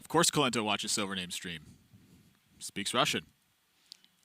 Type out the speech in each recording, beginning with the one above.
Of course Kolento watches SilverName stream. Speaks Russian.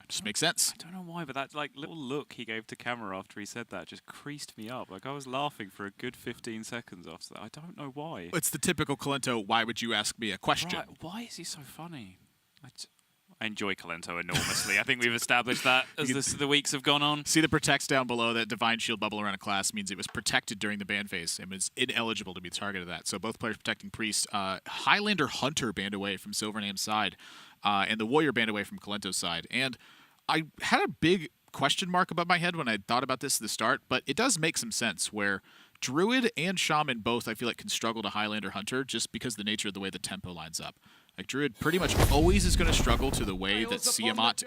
It just makes sense. I don't know why, but that like little look he gave to camera after he said that just creased me up. Like I was laughing for a good 15 seconds after that. I don't know why. It's the typical Kolento, why would you ask me a question? Right. Why is he so funny? I enjoy Kolento enormously. I think we've established that as the weeks have gone on. See the protects down below. That Divine Shield bubble around a class means it was protected during the ban phase and was ineligible to be the target of that. So both players protecting Priest. Highlander Hunter banned away from SilverName's side, and the Warrior banned away from Kolento's side. And I had a big question mark above my head when I thought about this at the start, but it does make some sense where Druid and Shaman both, I feel like, can struggle to Highlander Hunter just because of the nature of the way the tempo lines up. Like, Druid pretty much always is going to struggle to the way that Siamat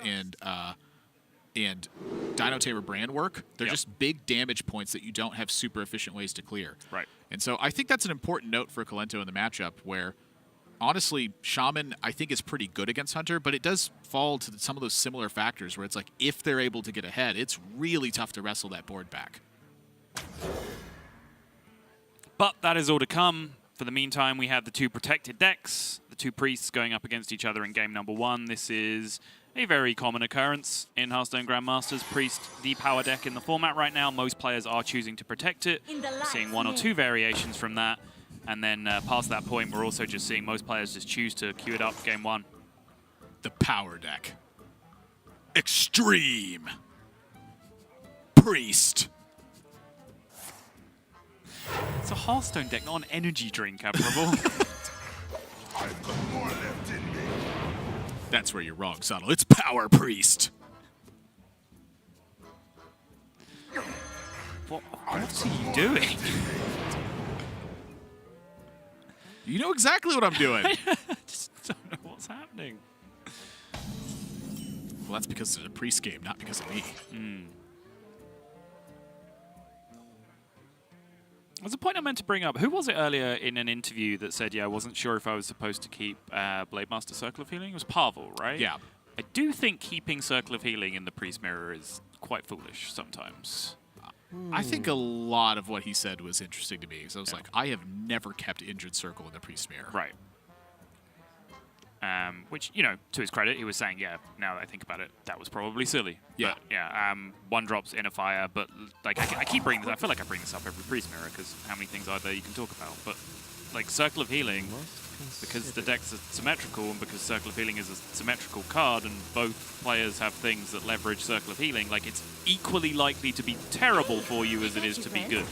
and Dino Tamer Brand work. They're just big damage points that you don't have super efficient ways to clear. Right. And so I think that's an important note for Kolento in the matchup where, honestly, Shaman, I think, is pretty good against Hunter, but it does fall to some of those similar factors where it's like, if they're able to get ahead, it's really tough to wrestle that board back. But that is all to come. For the meantime, we have the two protected decks, the two priests going up against each other in game number 1. This is a very common occurrence in Hearthstone Grandmasters. Priest, the power deck in the format right now. Most players are choosing to protect it. We're seeing 1 or 2 variations from that. And then past that point, we're also just seeing most players just choose to queue it up game 1. The power deck. Extreme. Priest. It's a Hearthstone deck, not an energy drink, Admirable. That's where you're wrong, Subtle. It's Power Priest. What's he doing? You know exactly what I'm doing. I just don't know what's happening. Well, that's because it's a Priest game, not because of me. There's a point I meant to bring up. Who was it earlier in an interview that said, I wasn't sure if I was supposed to keep Blademaster Circle of Healing? It was Pavel, right? Yeah. I do think keeping Circle of Healing in the Priest Mirror is quite foolish sometimes. I think a lot of what he said was interesting to me. Because I was like, I have never kept Injured Circle in the Priest Mirror. Right. Which, to his credit, he was saying, now that I think about it, that was probably silly. Yeah. But, 1-drops in a fire, but like I keep bringing this, I feel like I bring this up every Priest Mirror, because how many things are there you can talk about? But, like, Circle of Healing, because the decks are symmetrical, and because Circle of Healing is a symmetrical card, and both players have things that leverage Circle of Healing, like, it's equally likely to be terrible for you as it is to be good.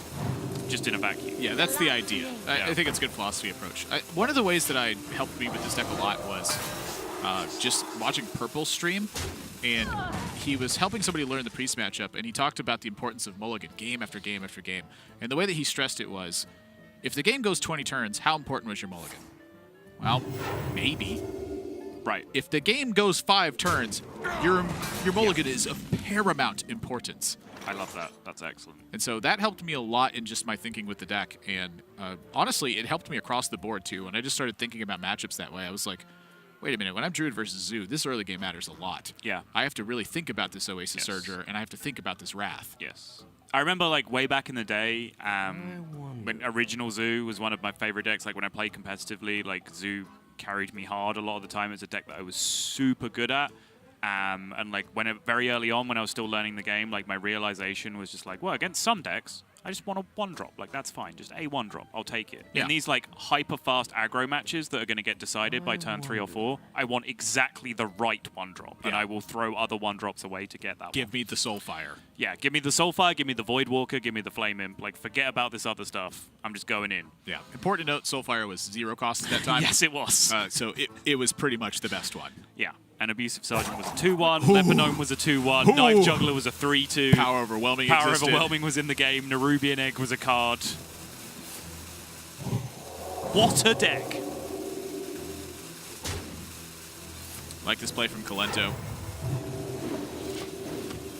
Just in a vacuum. Yeah, that's the idea. I think it's a good philosophy approach. One of the ways that helped me with this deck a lot was just watching Purple stream, and he was helping somebody learn the Priest matchup, and he talked about the importance of mulligan game after game after game. And the way that he stressed it was, if the game goes 20 turns, how important was your mulligan? Well, maybe. Right. If the game goes 5 turns, your mulligan is of paramount importance. I love that. That's excellent. And so that helped me a lot in just my thinking with the deck. And honestly, it helped me across the board, too. When I just started thinking about matchups that way, I was like, wait a minute. When I'm Druid versus Zoo, this early game matters a lot. Yeah. I have to really think about this Oasis Surger, and I have to think about this Wrath. Yes. I remember, like, way back in the day, when original Zoo was one of my favorite decks. Like, when I played competitively, like, Zoo carried me hard a lot of the time. It's a deck that I was super good at. And like very early on when I was still learning the game, like my realization was just like, well, against some decks, I just want a 1-drop. Like, that's fine. Just a 1-drop. I'll take it. Yeah. In these like hyper fast aggro matches that are going to get decided by turn 3 or 4, I want exactly the right 1-drop. And I will throw other 1-drops away to get that Give me the Soulfire. Yeah, give me the Soulfire, give me the Voidwalker, give me the Flame Imp. Like, forget about this other stuff. I'm just going in. Yeah. Important to note, Soulfire was 0 cost at that time. Yes, it was. So it was pretty much the best one. Yeah. And Abusive Sergeant was a 2-1, Lebanome was a 2-1, Knife Juggler was a 3-2. Power Overwhelming existed. Overwhelming was in the game, Nerubian Egg was a card. What a deck! Like this play from Kolento.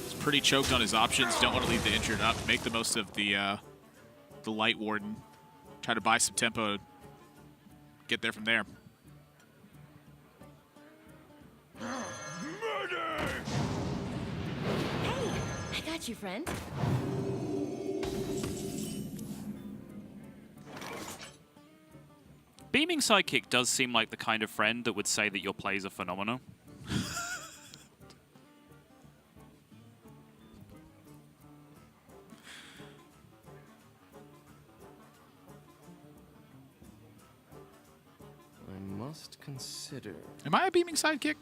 He's pretty choked on his options, don't want to leave the injured up, make the most of the Light Warden, try to buy some tempo, get there from there. Hey, I got you, friend. beaming sidekick does seem like the kind of friend that would say that your plays are phenomenal. I must consider. Am I a beaming sidekick?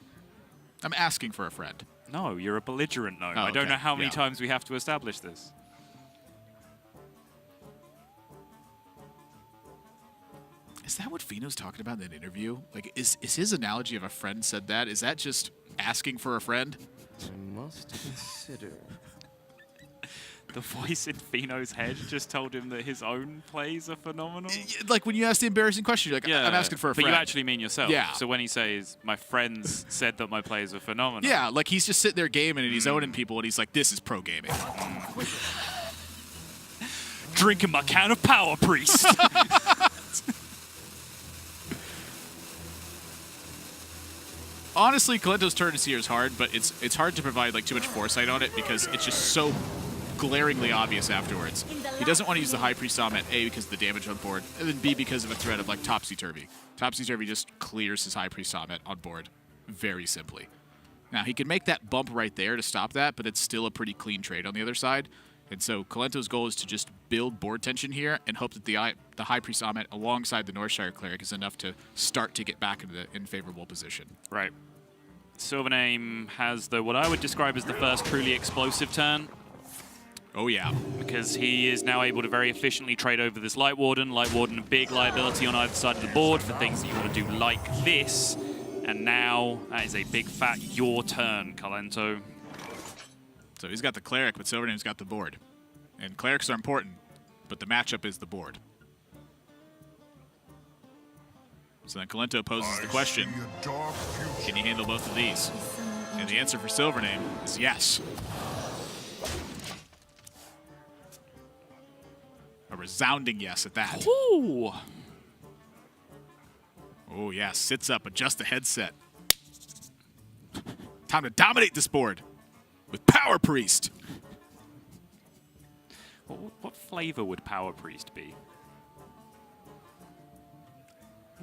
I'm asking for a friend. No, you're a belligerent gnome. Oh, I don't okay. know how many Yeah. times we have to establish this. Is that what Fino's talking about in that interview? Like, is his analogy of a friend said that? Is that just asking for a friend? I must consider. The voice in Fino's head just told him that his own plays are phenomenal. Like when you ask the embarrassing question, you're like, I'm asking for a friend. But you actually mean yourself. Yeah. So when he says, my friends said that my plays are phenomenal. Yeah, like he's just sitting there gaming and he's owning people and he's like, this is pro gaming. Drinking my can of Power Priest. Honestly, Kolento's turn this year is hard, but it's hard to provide like too much foresight on it because it's just so glaringly obvious afterwards. He doesn't want to use the High Priest Summit, A, because of the damage on board, and then B, because of a threat of like Topsy-Turvy. Topsy-Turvy just clears his High Priest Summit on board very simply. Now, he can make that bump right there to stop that, but it's still a pretty clean trade on the other side. And so Kolento's goal is to just build board tension here and hope that the High Priest Summit alongside the Northshire Cleric is enough to start to get back into the favorable position. Right. SilverName has what I would describe as the first truly explosive turn. Oh, yeah. Because he is now able to very efficiently trade over this Light Warden. Light Warden, a big liability on either side of the board for things that you want to do like this. And now, that is a big fat your turn, Kolento. So he's got the Cleric, but SilverName's got the board. And Clerics are important, but the matchup is the board. So then Kolento poses the question, can you handle both of these? And the answer for SilverName is yes. A resounding yes at that. Ooh. Oh, yeah, sits up, adjusts the headset. Time to dominate this board with Power Priest. What flavor would Power Priest be?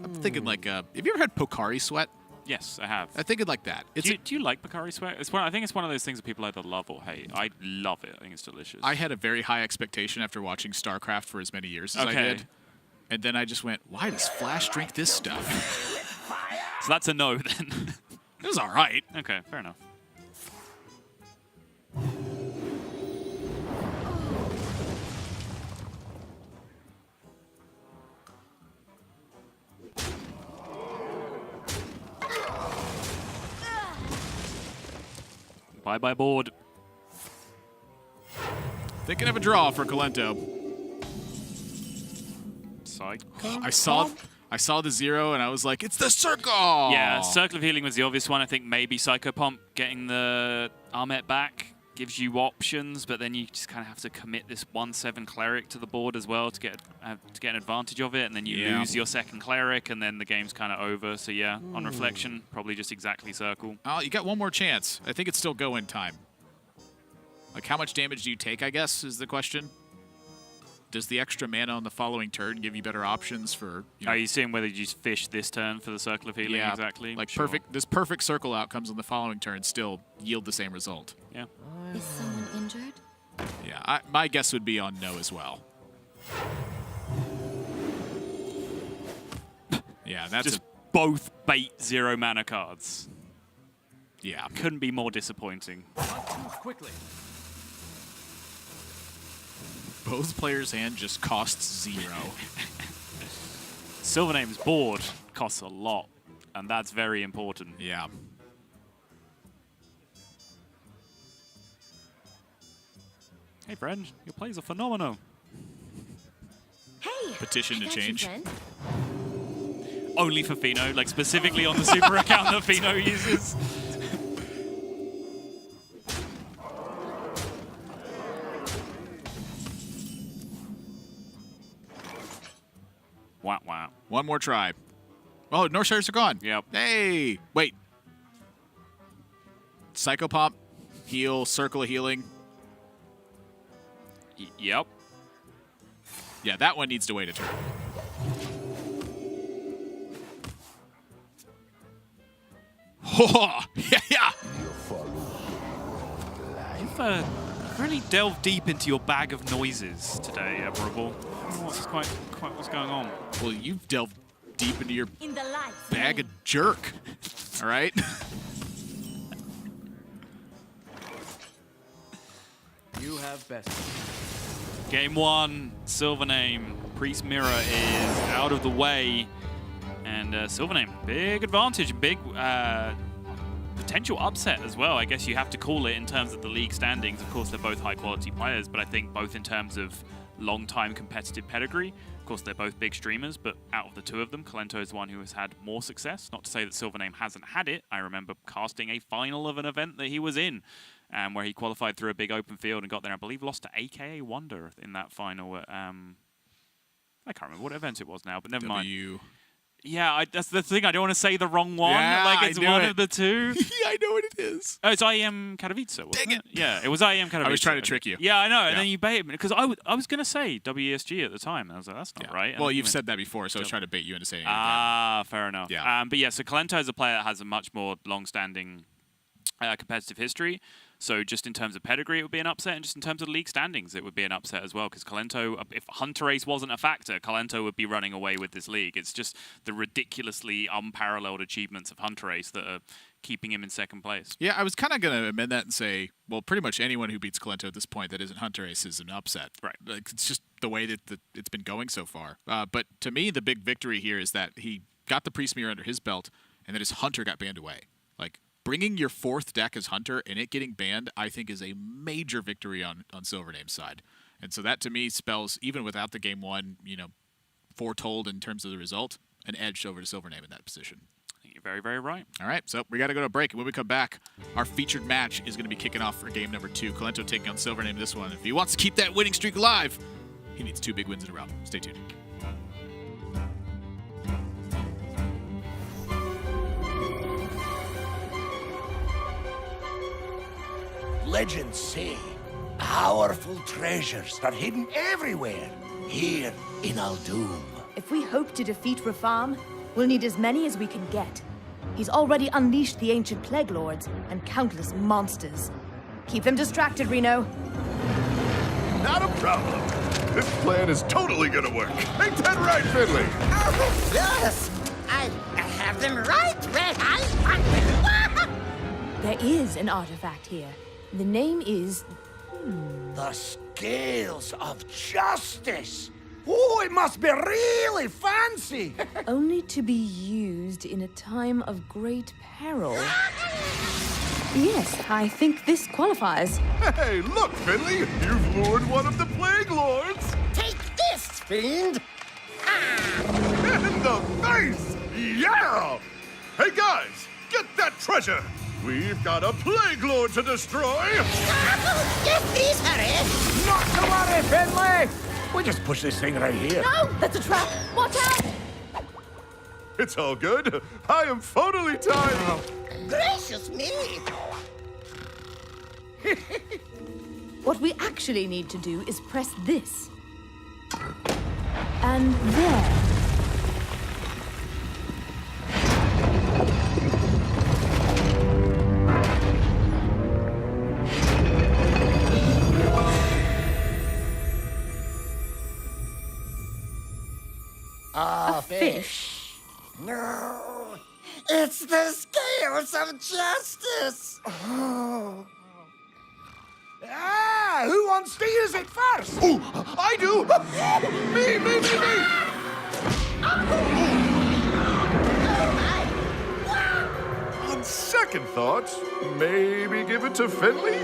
I'm thinking like, have you ever had Pocari Sweat? Yes, I have. I'm thinking like that. Do you like Pocari Sweat? I think it's one of those things that people either love or hate. I love it. I think it's delicious. I had a very high expectation after watching StarCraft for as many years as I did. And then I just went, why does Flash drink this stuff? So that's a no then. It was all right. Okay, fair enough. Bye-bye board. Thinking of a draw for Kolento. Psycho? I saw the 0 and I was like, it's the circle! Yeah, Circle of Healing was the obvious one. I think maybe Psychopomp getting the Armet back gives you options, but then you just kind of have to commit this 1/7 Cleric to the board as well to get an advantage of it, and then you lose your second Cleric, and then the game's kind of over. So yeah, on reflection, probably just exactly Circle. Oh, you got one more chance. I think it's still go in time. Like, how much damage do you take, I guess, is the question. Does the extra mana on the following turn give you better options for... Are you seeing whether you just fish this turn for the Circle of Healing? Yeah, exactly. Like, Sure. this perfect circle outcomes on the following turn still yield the same result. Yeah. Is someone injured? Yeah, my guess would be on no as well. Yeah, that's Just both bait 0 mana cards. yeah. Couldn't be more disappointing. Quickly. Both players' hand just costs 0. SilverName's board costs a lot, and that's very important. Yeah. Hey, friend, your plays are phenomenal. Hey! Petition I to got you, change. friend. Only for Fino, like specifically on the super account that Fino uses. Wow, wow. One more try. Oh, Northshires are gone. Yep. Hey, wait. Psychopomp, heal, Circle of Healing. Yep. Yeah, that one needs to wait a turn. Oh, yeah. You've really delved deep into your bag of noises today, Admirable. What's what's going on? Well, you've delved deep into your In the light. bag of jerk. All right? You have best. Game 1, SilverName. Priest Mirror is out of the way. And SilverName, big advantage, big potential upset as well. I guess you have to call it in terms of the league standings. Of course, they're both high-quality players, but I think both in terms of long-time competitive pedigree. Of course, they're both big streamers, but out of the two of them, Kolento is the one who has had more success. Not to say that SilverName hasn't had it. I remember casting a final of an event that he was in, where he qualified through a big open field and got there, I believe, lost to AKA Wonder in that final. I can't remember what event it was now, but never mind. Yeah, that's the thing. I don't want to say the wrong one. Yeah, like it's one of the two. Yeah, I know what it is. Oh, it's IEM Katowice, wasn't it? Yeah, it was IEM Katowice. I was trying to trick you. Yeah, I know. And then you baited me because I was going to say WESG at the time. I was like, that's not right. And well, you've said that before, so I was trying to bait you into saying it. Ah, fair enough. Yeah. But yeah, so Kolento is a player that has a much more long-standing competitive history. So just in terms of pedigree, it would be an upset, and just in terms of league standings, it would be an upset as well. Because Kolento, if Hunter Race wasn't a factor, Kolento would be running away with this league. It's just the ridiculously unparalleled achievements of Hunter Race that are keeping him in second place. Yeah, I was kind of going to amend that and say, well, pretty much anyone who beats Kolento at this point that isn't Hunter Race is an upset. Right. Like, it's just the way that it's been going so far. But to me, the big victory here is that he got the Priest Mirror under his belt, and that his Hunter got banned away. Like, bringing your fourth deck as Hunter and it getting banned, I think, is a major victory on SilverName's side. And so that, to me, spells, even without the game one, foretold in terms of the result, an edge over to SilverName in that position. I think you're very, very right. All right, so we got to go to a break. And when we come back, our featured match is going to be kicking off for game number 2. Kolento taking on SilverName this one. If he wants to keep that winning streak alive, he needs 2 big wins in a row. Stay tuned. Legends say powerful treasures are hidden everywhere here in Aldum. If we hope to defeat Rafam, we'll need as many as we can get. He's already unleashed the ancient plague lords and countless monsters. Keep them distracted, Reno. Not a problem. This plan is totally gonna work. Ain't that right, Finley? Oh, yes! I have them right where I want them. There is an artifact here. The name is... The Scales of Justice. Oh, it must be really fancy. only to be used in a time of great peril. Yes, I think this qualifies. Hey, look, Finley! You've lured one of the Plague Lords! Take this, fiend! In the face! Yeah! Hey, guys! Get that treasure! We've got a Plague Lord to destroy! Yes, please, hurry! Not to worry, Finley! We just push this thing right here. No, that's a trap! Watch out! It's all good. I am totally timed. Gracious me! What we actually need to do is press this. And there. A fish. No! It's the Scales of Justice! Ah, who wants to use it first? Oh, I do. Me. On second thought, maybe give it to Finley?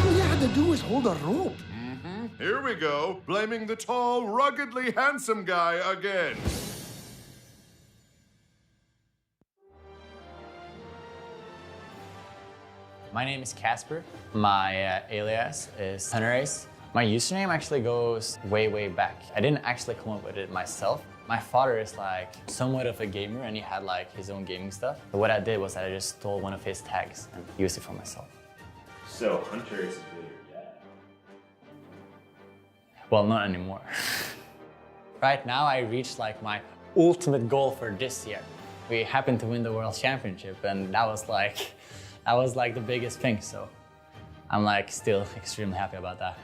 All you had to do was hold a rope. Here we go, blaming the tall, ruggedly handsome guy again. My name is Casper. My alias is Hunter Ace. My username actually goes way, way back. I didn't actually come up with it myself. My father is like somewhat of a gamer and he had like his own gaming stuff. But what I did was I just stole one of his tags and used it for myself. So Hunter Ace is really your dad? Well, not anymore. Right now I reached like my ultimate goal for this year. We happened to win the World Championship, and that was like the biggest thing. So I'm like still extremely happy about that.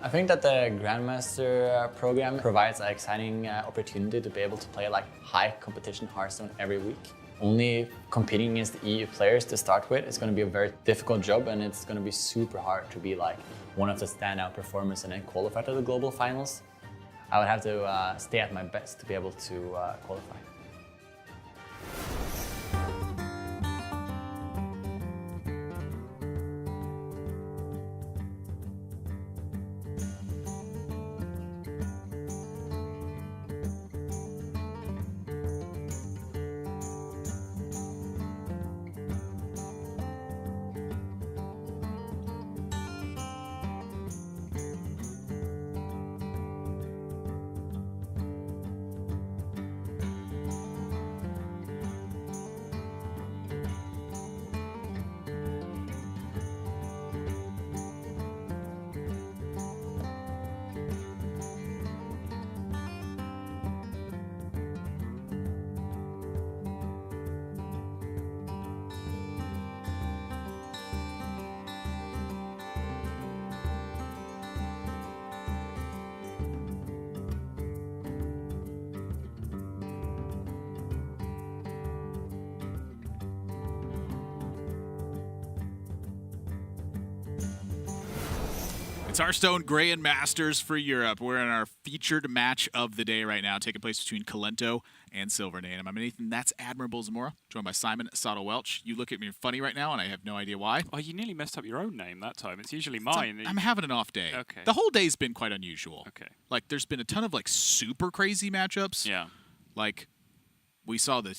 I think that the Grandmaster program provides an exciting opportunity to be able to play like high competition Hearthstone every week. Only competing against the EU players to start with is going to be a very difficult job, and it's going to be super hard to be like one of the standout performers and then qualify to the global finals. I would have to stay at my best to be able to qualify. It's Hearthstone Grandmasters for Europe. We're in our featured match of the day right now, taking place between Kolento and SilverName. I'm Nathan, that's Admiral Zamora, joined by Simon Sato-Welch. You look at me funny right now, and I have no idea why. Oh, you nearly messed up your own name that time. It's usually mine. I'm having an off day. Okay. The whole day's been quite unusual. Okay. Like, there's been a ton of, like, super crazy matchups. Yeah. Like, we saw the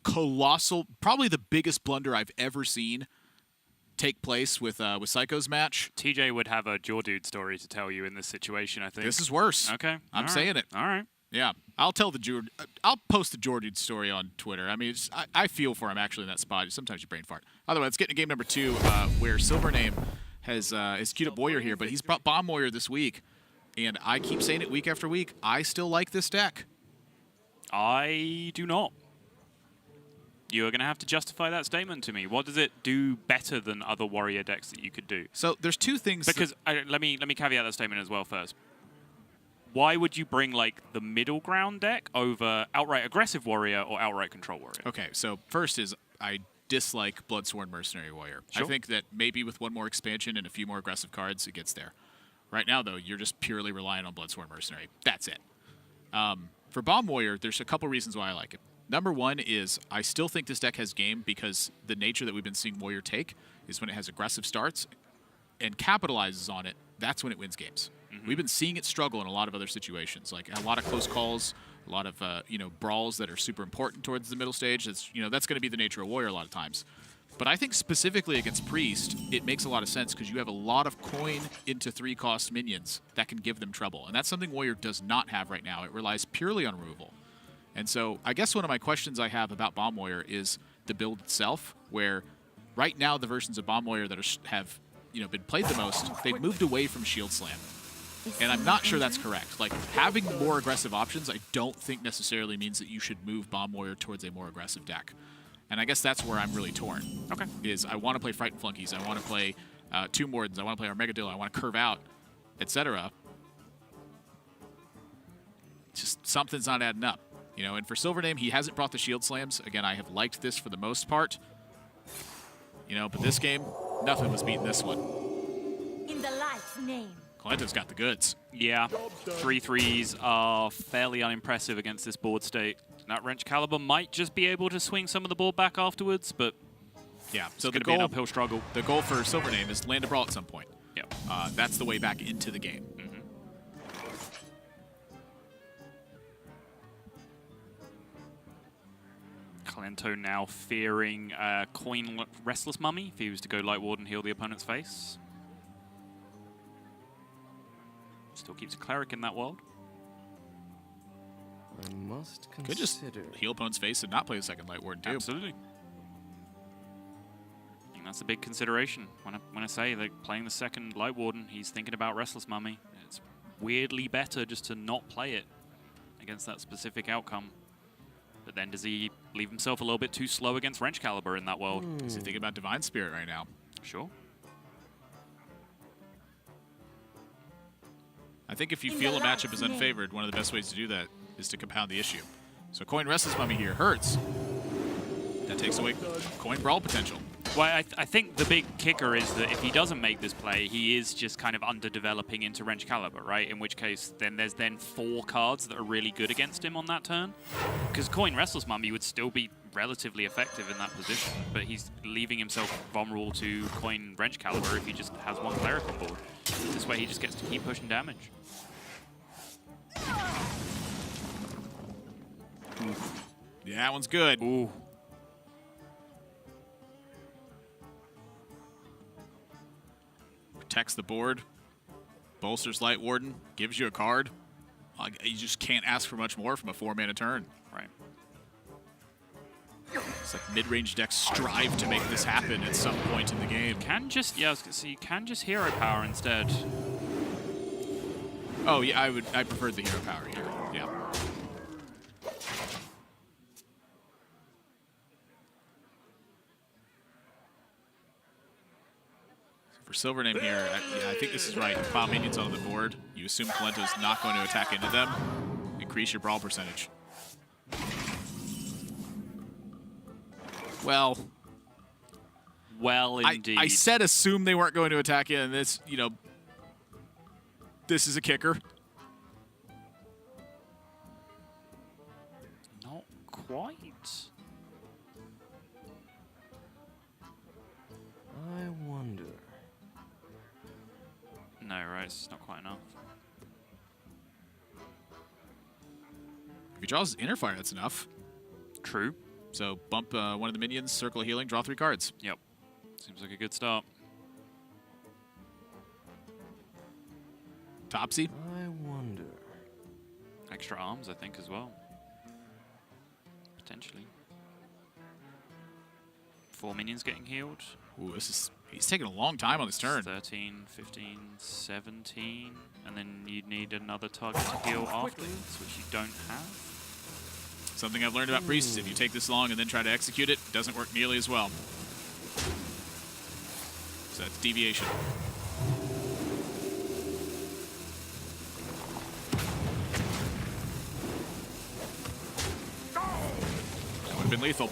colossal, probably the biggest blunder I've ever seen take place with Psycho's match. TJ would have a Jaw Dude story to tell you in this situation, I think. This is worse. Okay. I'm saying it. All right. Yeah, I'll post the Jaw Dude story on Twitter. I mean, I feel for him actually in that spot. Sometimes you brain fart. Otherwise, let's get into game number 2, where SilverName has queued up Warrior here, but he's brought Bomb Warrior this week, and I keep saying it week after week. I still like this deck. I do not. You're going to have to justify that statement to me. What does it do better than other Warrior decks that you could do? So there's two things. Because let me caveat that statement as well first. Why would you bring like the middle ground deck over outright aggressive Warrior or outright control Warrior? Okay, so first is I dislike Bloodsworn Mercenary Warrior. Sure. I think that maybe with one more expansion and a few more aggressive cards, it gets there. Right now, though, you're just purely relying on Bloodsworn Mercenary. That's it. For Bomb Warrior, there's a couple reasons why I like it. Number one is I still think this deck has game because the nature that we've been seeing Warrior take is when it has aggressive starts and capitalizes on it, that's when it wins games. Mm-hmm. We've been seeing it struggle in a lot of other situations, like a lot of close calls, a lot of brawls that are super important towards the middle stage. That's going to be the nature of Warrior a lot of times. But I think specifically against Priest, it makes a lot of sense because you have a lot of coin into 3-cost minions that can give them trouble. And that's something Warrior does not have right now. It relies purely on removal. And so I guess one of my questions I have about Bomb Warrior is the build itself, where right now the versions of Bomb Warrior that have been played the most, they've moved away from Shield Slam. And I'm not sure that's correct. Like, having more aggressive options I don't think necessarily means that you should move Bomb Warrior towards a more aggressive deck. And I guess that's where I'm really torn. Okay. Is I want to play Frightened Flunkies, I want to play Tomb Wardens, I want to play Armageddon, I want to curve out, etc. Just something's not adding up. And for SilverName, he hasn't brought the Shield Slams. Again, I have liked this for the most part. But this game, nothing was beating this one. In the light's name. Kolento's got the goods. Yeah, 3/3s are fairly unimpressive against this board state. That Wrench Caliber might just be able to swing some of the board back afterwards, but yeah, so it's going to be an uphill struggle. The goal for SilverName is land a brawl at some point. Yeah, that's the way back into the game. Mm-hmm. Kolento now fearing Coin Restless Mummy if he was to go Light Ward and heal the opponent's face. Still keeps a Cleric in that world. I must consider. Could just heal opponent's face and not play the second Light Ward too. Absolutely. I think that's a big consideration. When I say that playing the second Light Warden, he's thinking about Restless Mummy. It's weirdly better just to not play it against that specific outcome. But then does he leave himself a little bit too slow against Wrench Caliber in that world. Is he thinking about Divine Spirit right now? Sure. I think if you In feel the a matchup light's is name. unfavored, one of the best ways to do that is to compound the issue. So Coin Restless Mummy here hurts. That takes away Coin Brawl potential. Well, I think the big kicker is that if he doesn't make this play, he is just kind of underdeveloping into Wrench Caliber, right? In which case, then there's 4 cards that are really good against him on that turn. Because Coin Restless Mummy would still be relatively effective in that position, but he's leaving himself vulnerable to Coin Wrench Caliber if he just has 1 Cleric on board. This way he just gets to keep pushing damage. Yeah, that one's good. Ooh. Protects the board. Bolsters Light Warden. Gives you a card. You just can't ask for much more from a 4-mana turn. Right. It's like mid-range decks strive to make this happen at some point in the game. Can just, yeah, I was gonna say, you can just Hero Power instead. Oh yeah, I preferred the hero power here. Yeah. For SilverName here, I think this is right. Pile minions on the board. You assume Kolento's not going to attack into them. Increase your brawl percentage. Well, Indeed. I said assume they weren't going to attack in, and this, you know, this is a kicker. Not quite. I wonder. No, right, it's not quite enough. If he draws Inner Fire, that's enough. True. So bump one of the minions, circle of healing, draw 3 cards. Yep. Seems like a good start. Topsy. I wonder. Extra arms, I think, as well. Potentially. 4 minions getting healed. Ooh, he's taking a long time on this turn. 13, 15, 17. And then you'd need another target to heal afterwards, which you don't have. Something I've learned about Priest is if you take this long and then try to execute it, it doesn't work nearly as well. So that's deviation. That would have been lethal.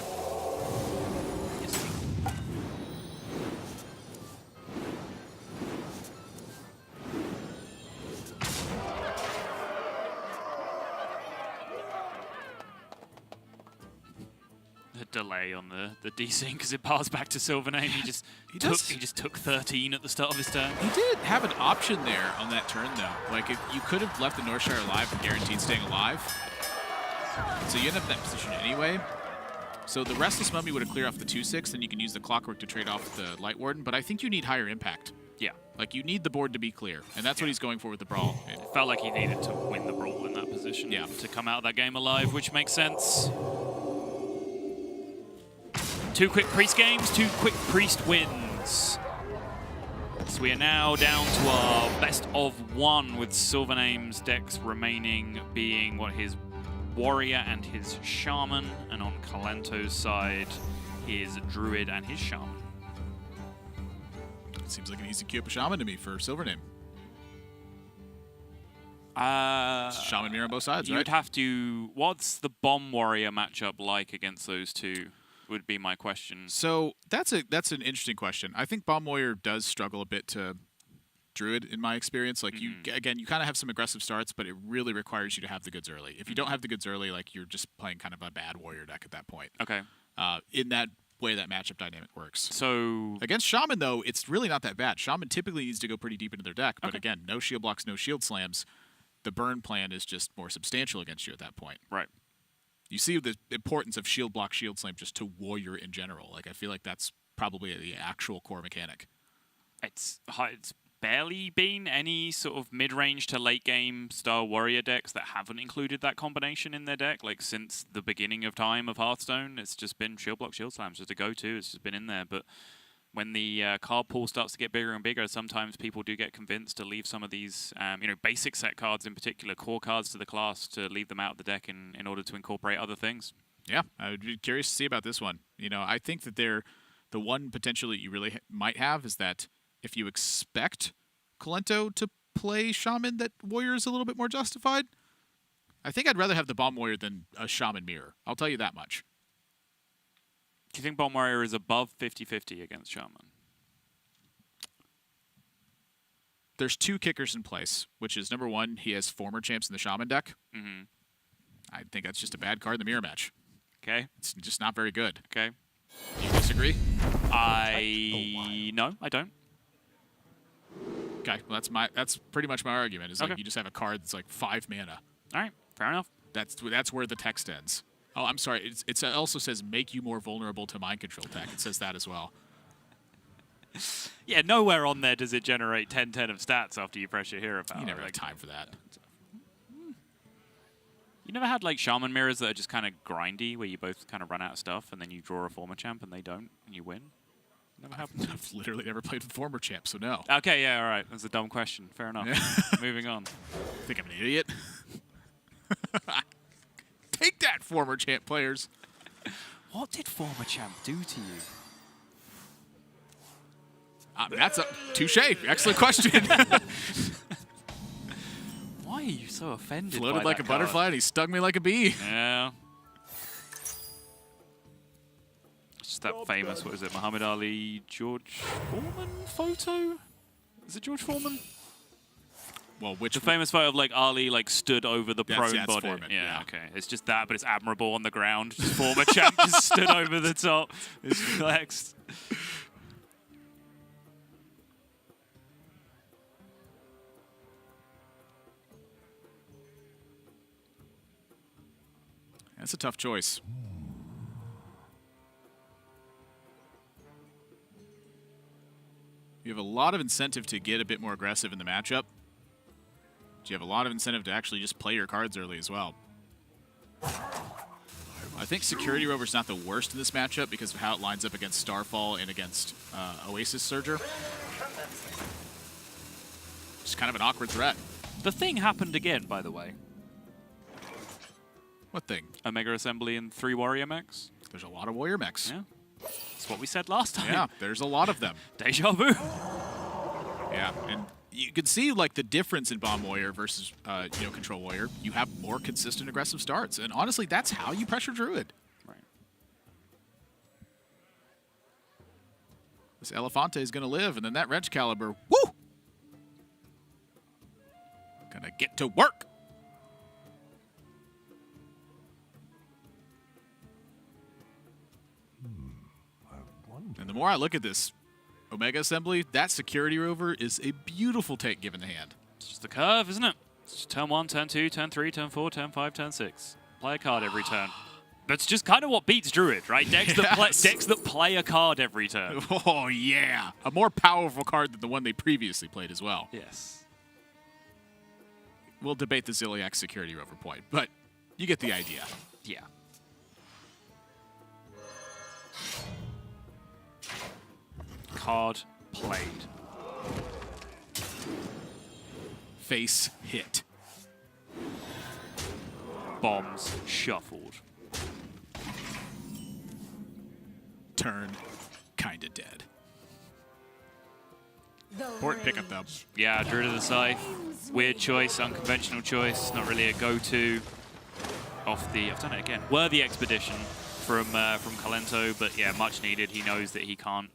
Delay on the desync because it passed back to SilverName. He just took 13 at the start of his turn. He did have an option there on that turn, though. Like, if you could have left the Northshire alive and guaranteed staying alive. So you end up in that position anyway. So the Restless Mummy would have cleared off the 2/6, then you can use the Clockwork to trade off the Light Warden. But I think you need higher impact. Yeah. Like, you need the board to be clear, and that's what he's going for with the Brawl. It felt like he needed to win the Brawl in that position to come out of that game alive, which makes sense. 2 quick Priest games, 2 quick Priest wins. So we are now down to our best of 1 with SilverName's decks remaining being his Warrior and his Shaman, and on Kolento's side, his Druid and his Shaman. Seems like an easy queue up a Shaman to me for SilverName. Shaman mirror on both sides, you right? would have to... What's the Bomb Warrior matchup like against those two? Would be my question. So that's an interesting question. I think Bomb Warrior does struggle a bit to Druid in my experience. Like you kind of have some aggressive starts, but it really requires you to have the goods early. If you don't have the goods early, like you're just playing kind of a bad Warrior deck at that point. Okay. In that way, that matchup dynamic works. So against Shaman though, it's really not that bad. Shaman typically needs to go pretty deep into their deck, but again, no shield blocks, no shield slams. The burn plan is just more substantial against you at that point. Right. You see the importance of shield block, shield slam just to Warrior in general. Like, I feel like that's probably the actual core mechanic. It's barely been any sort of mid-range to late-game style Warrior decks that haven't included that combination in their deck. Like, since the beginning of time of Hearthstone, it's just been shield block, shield slams just a go-to. It's just been in there. But when the card pool starts to get bigger and bigger, sometimes people do get convinced to leave some of these, basic set cards in particular, core cards to the class, to leave them out of the deck in order to incorporate other things. Yeah, I would be curious to see about this one. You know, I think that the one potential that you really might have is that if you expect Kolento to play Shaman, that Warrior is a little bit more justified. I think I'd rather have the Bomb Warrior than a Shaman Mirror. I'll tell you that much. Do you think Bomb Warrior is above 50-50 against Shaman? There's two kickers in place, which is number one, he has former champs in the Shaman deck. Mm-hmm. I think that's just a bad card in the mirror match. Okay. It's just not very good. Okay. Do you disagree? No, I don't. Okay, well that's pretty much my argument. Is like Okay. you just have a card that's like 5 mana. All right, fair enough. That's where the text ends. Oh, I'm sorry. It also says make you more vulnerable to mind control tech. It says that as well. Yeah, nowhere on there does it generate 10/10 of stats after you press your hero power. You never have time for that. You never had like Shaman mirrors that are just kind of grindy, where you both kind of run out of stuff, and then you draw a former champ and they don't, and you win? Never happened. I've literally never played with former champ, so no. Okay, yeah, all right. That's a dumb question. Fair enough. Moving on. Think I'm an idiot? Take that, former champ players. What did former champ do to you? That's a touche. Excellent question. Why are you so offended? Floated by like that a butterfly card? and he stung me like a bee. Yeah. Just that famous, what is it, Muhammad Ali, George Foreman photo? Is it George Foreman? Well, which The famous photo of like Ali like stood over the prone it's body. Foreman, yeah, yeah. okay. It's just that, but it's admirable on the ground. Just former champ just stood over the top. It's flexed. That's a tough choice. You have a lot of incentive to get a bit more aggressive in the matchup. But you have a lot of incentive to actually just play your cards early as well. I think Security Rover's not the worst in this matchup because of how it lines up against Starfall and against Oasis Surger. Just kind of an awkward threat. The thing happened again, by the way. What thing? Omega Assembly and 3 Warrior mechs. There's a lot of Warrior mechs. Yeah. That's what we said last time. Yeah, there's a lot of them. Deja vu. Yeah, and you can see like the difference in Bomb Warrior versus Control Warrior. You have more consistent aggressive starts, and honestly, that's how you pressure Druid. Right. This Elefante is going to live, and then that Wrench Caliber, woo! Gonna get to work. And the more I look at this Omega Assembly, that Security Rover is a beautiful take given the hand. It's just the curve, isn't it? It's just turn 1, turn 2, turn 3, turn 4, turn 5, turn 6. Play a card every turn. That's just kind of what beats Druid, right? Decks that play a card every turn. Oh, yeah. A more powerful card than the one they previously played as well. Yes. We'll debate the Ziliax Security Rover point, but you get the idea. Yeah. Card played. Face hit. Bombs shuffled. Turn kinda dead. The Important pickup though. Yeah, Druid of the Scythe. Weird choice, unconventional choice. Not really a go-to off the, I've done it again, Worthy Expedition from Kolento, but yeah, much needed. He knows that he can't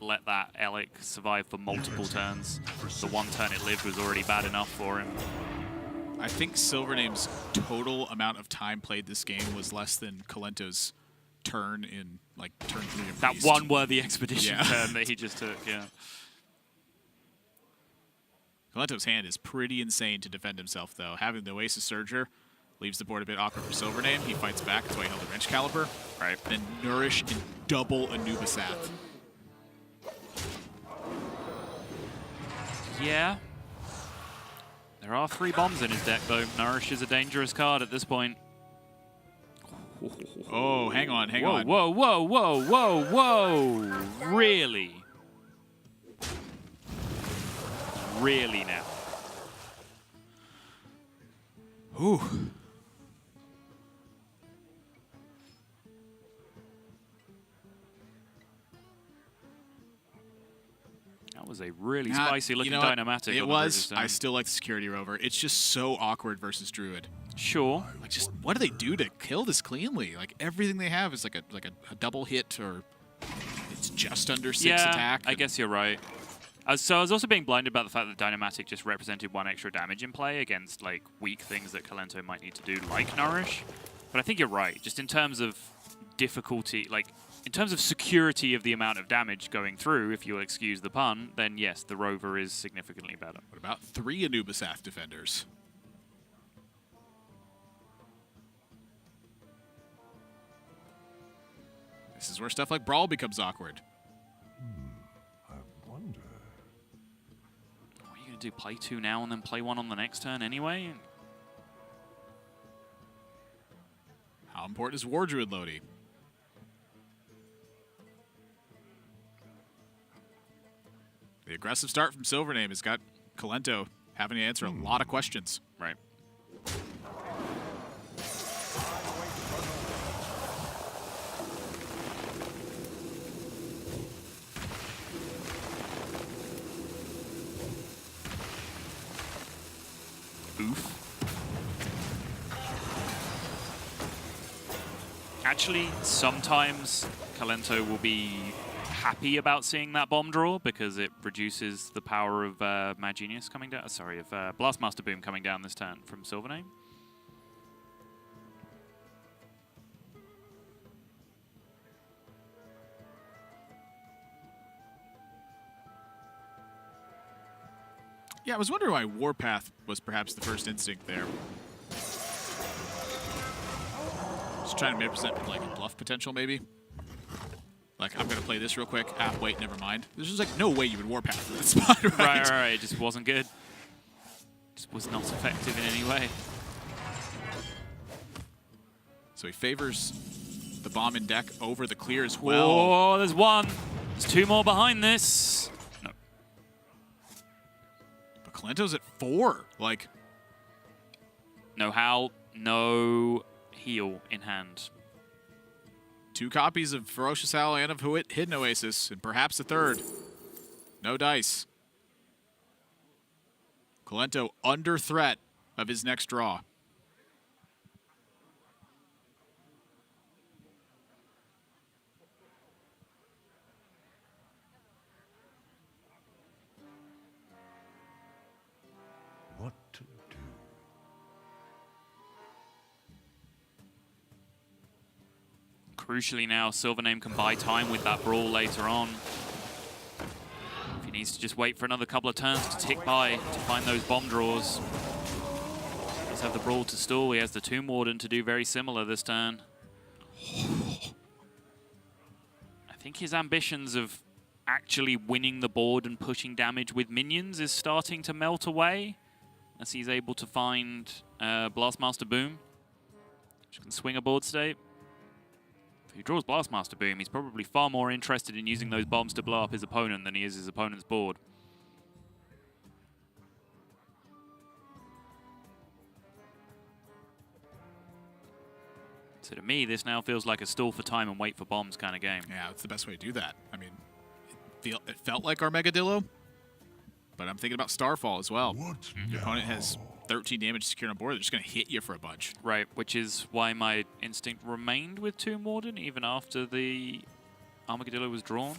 let that Alec survive for multiple turns. The one turn it lived was already bad enough for him. I think SilverName's total amount of time played this game was less than Kolento's turn in like turn 3 of That Priest. one Worthy Expedition Yeah. turn that he just took, yeah. Kolento's hand is pretty insane to defend himself, though. Having the Oasis Surger leaves the board a bit awkward for SilverName. He fights back. That's why he held the Wrench Caliber. Right. Then Nourish and double Anubisath. Yeah. There are 3 bombs in his deck, though. Nourish is a dangerous card at this point. Oh, hang on, hang on. Whoa, whoa, whoa, whoa, whoa. Really? Really now? Ooh. was a really spicy looking Dynamatic. It on was. the I still like the security rover. It's just so awkward versus Druid. Sure. Like, just what do they do to kill this cleanly? Like, everything they have is like a double hit, or it's just under 6 attack. I guess you're right. So I was also being blinded by the fact that Dynamatic just represented 1 extra damage in play against like weak things that Kolento might need to do, like Nourish. But I think you're right. Just in terms of difficulty, like in terms of security of the amount of damage going through, if you'll excuse the pun, then yes, the Rover is significantly better. What about 3 Anubis defenders? This is where stuff like Brawl becomes awkward. I wonder. What are you going to do? Play 2 now and then play 1 on the next turn anyway? How important is War Druid Lodi? The aggressive start from SilverName has got Kolento having to answer a lot of questions. Right. Oof. Actually, sometimes Kolento will be happy about seeing that bomb draw because it reduces the power of Mad Genius coming down. Sorry, of Blastmaster Boom coming down this turn from SilverName. Yeah, I was wondering why Warpath was perhaps the first instinct there. Just trying to represent like a bluff potential, maybe. Like, I'm going to play this real quick. Ah, wait, never mind. There's just like no way you would Warpath in that spot, right? Right. It just wasn't good. Just was not effective in any way. So he favors the bomb in deck over the clear as well. Oh, there's 1. There's 2 more behind this. No. But Kolento's at 4. Like, no Howl, no heal in hand. 2 copies of Ferocious Howl and of Hidden Oasis, and perhaps a 3rd. No dice. Kolento under threat of his next draw. What to do? Crucially now, SilverName can buy time with that Brawl later on. If he needs to just wait for another couple of turns to tick by to find those bomb draws. He does have the Brawl to stall. He has the Tomb Warden to do very similar this turn. I think his ambitions of actually winning the board and pushing damage with minions is starting to melt away as he's able to find Blastmaster Boom, which can swing a board state. If he draws Blastmaster Boom, he's probably far more interested in using those bombs to blow up his opponent than he is his opponent's board. So to me, this now feels like a stall for time and wait for bombs kind of game. Yeah, it's the best way to do that. I mean, it felt like our Megadillo, but I'm thinking about Starfall as well. Your opponent has 13 damage secured on board. They're just going to hit you for a bunch. Right, which is why my instinct remained with Tomb Warden even after the Armadillo was drawn.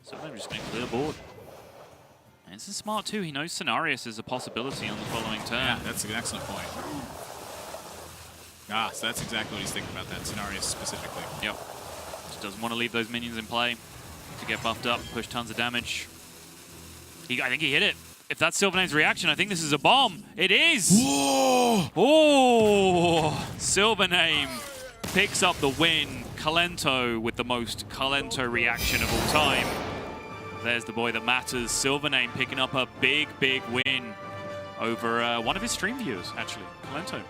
So I'm just going to clear board. And this is smart too. He knows Cenarius is a possibility on the following turn. Yeah, that's an excellent point. Ah, so that's exactly what he's thinking about, that Cenarius specifically. Yep. Just doesn't want to leave those minions in play to get buffed up, push tons of damage. I think he hit it. If that's SilverName's reaction, I think this is a bomb. It is! Whoa! Oh! SilverName picks up the win. Kolento with the most Kolento reaction of all time. There's the boy that matters. SilverName picking up a big, big win over one of his stream viewers, actually, Kolento.